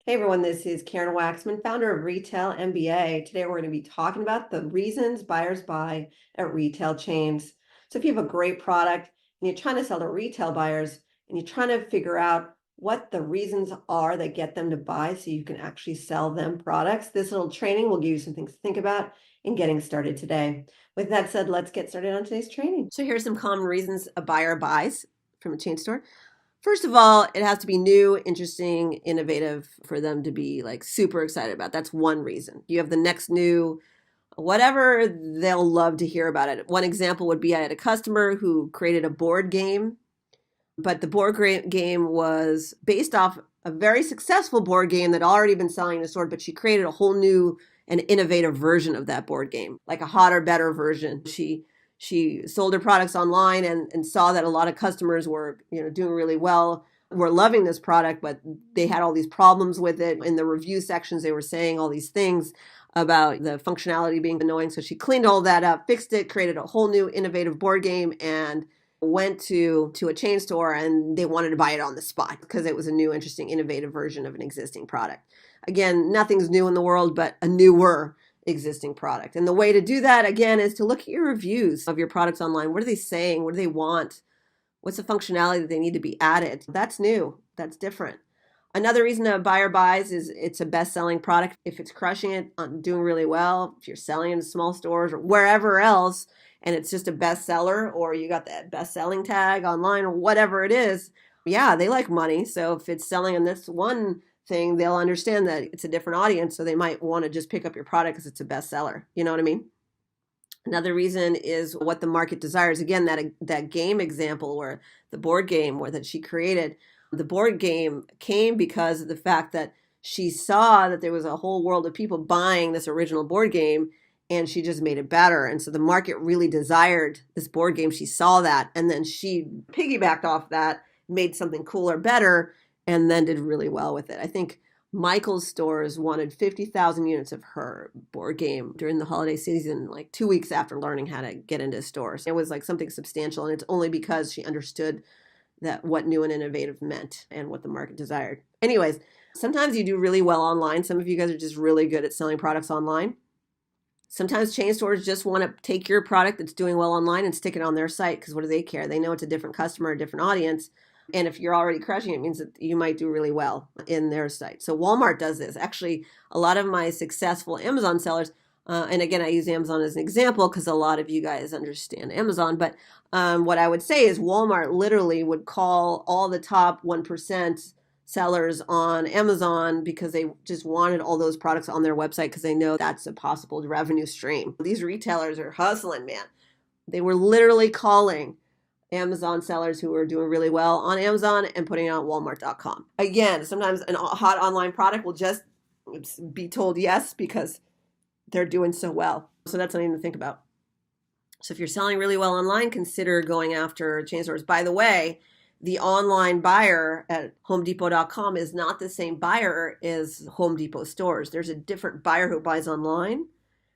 Hey everyone, this is Karen Waksman, founder of Retail MBA. Today we're going to be talking about the reasons buyers buy at retail chains. So if you have a great product and you're trying to sell to retail buyers and you're trying to figure out what the reasons are that get them to buy so you can actually sell them products, this little training will give you some things to think about in getting started today. With that said, let's get started on today's training. So here's some common reasons a buyer buys from a chain store. First of all, it has to be new, interesting, innovative for them to be like super excited about. That's one reason. You have the next new, whatever, they'll love to hear about it. One example would be I had a customer who created a board game, but the board game was based off a very successful board game that had already been selling in the store, but she created a whole new and innovative version of that board game, like a hotter, better version. She sold her products online and saw that a lot of customers were, doing really well, were loving this product, but they had all these problems with it. In the review sections, they were saying all these things about the functionality being annoying. So she cleaned all that up, fixed it, created a whole new innovative board game, and went to a chain store, and they wanted to buy it on the spot because it was a new, interesting, innovative version of an existing product. Again, nothing's new in the world, but a newer existing product. And the way to do that, again, is to look at your reviews of your products online. What are they saying? What do they want? What's the functionality that they need to be added? That's new. That's different. Another reason a buyer buys is it's a best-selling product. If it's crushing it, doing really well, if you're selling in small stores or wherever else, and it's just a bestseller, or you got that best-selling tag online or whatever it is, yeah, they like money. So if it's selling in this one thing, they'll understand that it's a different audience, so they might want to just pick up your product because it's a bestseller. You know what I mean? Another reason is what the market desires. Again, that game example where the board game that she created, the board game came because of the fact that she saw that there was a whole world of people buying this original board game, and she just made it better. And so the market really desired this board game. She saw that, and then she piggybacked off that, made something cooler, better, and then did really well with it. I think Michael's stores wanted 50,000 units of her board game during the holiday season, like 2 weeks after learning how to get into stores. It was like something substantial, and it's only because she understood that what new and innovative meant and what the market desired. Anyways, sometimes you do really well online. Some of you guys are just really good at selling products online. Sometimes chain stores just want to take your product that's doing well online and stick it on their site because what do they care? They know it's a different customer, a different audience. And if you're already crushing it, it means that you might do really well in their site. So Walmart does this. Actually, a lot of my successful Amazon sellers, and again, I use Amazon as an example because a lot of you guys understand Amazon, but what I would say is Walmart literally would call all the top 1% sellers on Amazon because they just wanted all those products on their website because they know that's a possible revenue stream. These retailers are hustling, man. They were literally calling Amazon sellers who are doing really well on Amazon and putting it on Walmart.com. Again, sometimes a hot online product will just be told yes because they're doing so well. So that's something to think about. So if you're selling really well online, consider going after chain stores. By the way, the online buyer at HomeDepot.com is not the same buyer as Home Depot stores. There's a different buyer who buys online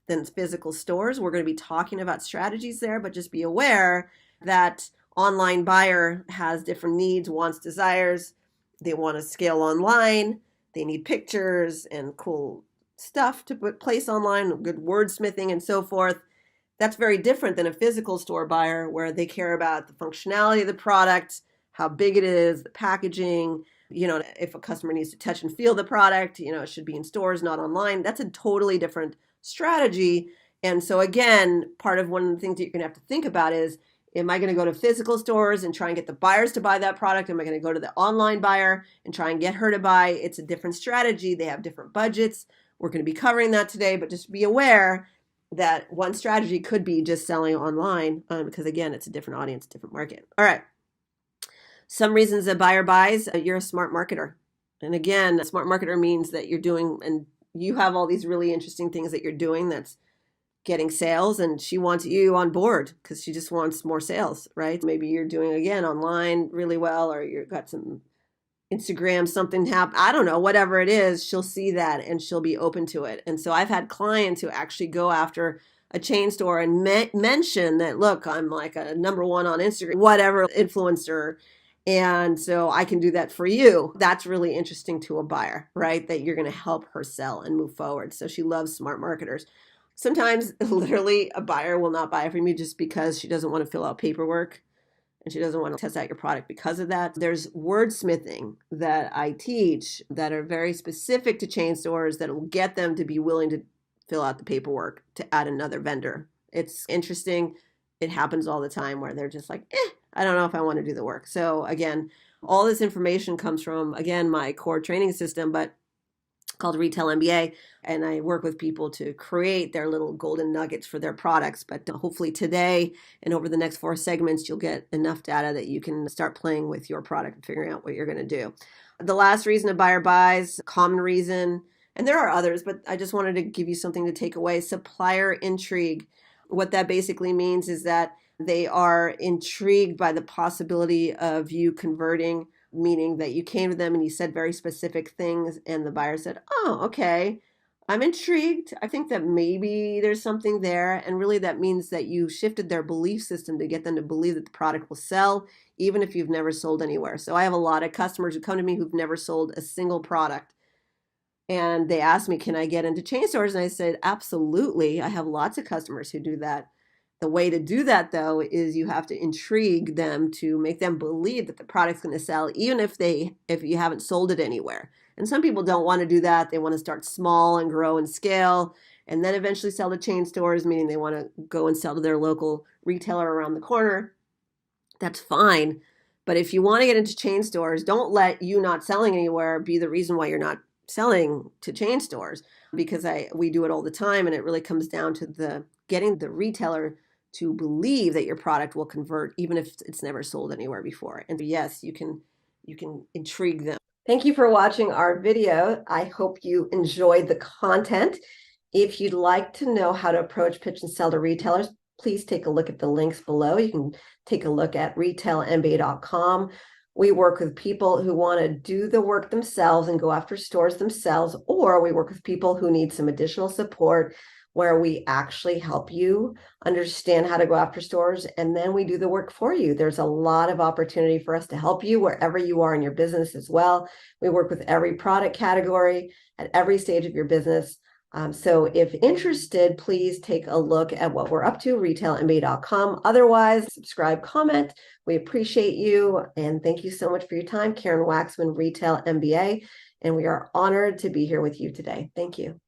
than physical stores. We're going to be talking about strategies there, but just be aware that online buyer has different needs, wants, desires. They want to scale online. They need pictures and cool stuff to place online, good wordsmithing and so forth. That's very different than a physical store buyer where they care about the functionality of the product, how big it is, the packaging, if a customer needs to touch and feel the product, it should be in stores, not online. That's a totally different strategy. And so again, part of one of the things that you're going to have to think about is, am I going to go to physical stores and try and get the buyers to buy that product? Am I going to go to the online buyer and try and get her to buy? It's a different strategy. They have different budgets. We're going to be covering that today, but just be aware that one strategy could be just selling online because, again, it's a different audience, different market. All right. Some reasons a buyer buys, you're a smart marketer. And again, a smart marketer means that you're doing, and you have all these really interesting things that you're doing that's getting sales, and she wants you on board because she just wants more sales, right? Maybe you're doing, again, online really well, or you've got some Instagram, something happen. I don't know, whatever it is, she'll see that and she'll be open to it. And so I've had clients who actually go after a chain store and mention that, look, I'm like a number one on Instagram, whatever influencer, And so I can do that for you. That's really interesting to a buyer, right? That you're going to help her sell and move forward. So she loves smart marketers. Sometimes literally a buyer will not buy from you just because she doesn't want to fill out paperwork and she doesn't want to test out your product because of that. There's wordsmithing that I teach that are very specific to chain stores that will get them to be willing to fill out the paperwork to add another vendor. It's interesting. It happens all the time where they're just like, I don't know if I want to do the work. So again, all this information comes from, again, my core training system, but called Retail MBA. And I work with people to create their little golden nuggets for their products. But hopefully today and over the next 4 segments, you'll get enough data that you can start playing with your product and figuring out what you're going to do. The last reason a buyer buys, common reason, and there are others, but I just wanted to give you something to take away, supplier intrigue. What that basically means is that they are intrigued by the possibility of you converting, meaning that you came to them and you said very specific things and the buyer said, oh, okay, I'm intrigued. I think that maybe there's something there. And really that means that you shifted their belief system to get them to believe that the product will sell, even if you've never sold anywhere. So I have a lot of customers who come to me who've never sold a single product. And they asked me, can I get into chain stores? And I said, absolutely. I have lots of customers who do that. The way to do that, though, is you have to intrigue them to make them believe that the product's going to sell, even if you haven't sold it anywhere. And some people don't want to do that. They want to start small and grow and scale, and then eventually sell to chain stores, meaning they want to go and sell to their local retailer around the corner. That's fine. But if you want to get into chain stores, don't let you not selling anywhere be the reason why you're not selling to chain stores, because we do it all the time, and it really comes down to getting the retailer to believe that your product will convert even if it's never sold anywhere before. And yes, you can intrigue them. Thank you for watching our video. I hope you enjoyed the content. If you'd like to know how to approach, pitch, and sell to retailers, please take a look at the links below. You can take a look at retailmba.com. We work with people who want to do the work themselves and go after stores themselves, or we work with people who need some additional support where we actually help you understand how to go after stores, and then we do the work for you. There's a lot of opportunity for us to help you wherever you are in your business as well. We work with every product category at every stage of your business. So if interested, please take a look at what we're up to, retailmba.com. Otherwise, subscribe, comment. We appreciate you. And thank you so much for your time. Karen Waksman, Retail MBA. And we are honored to be here with you today. Thank you.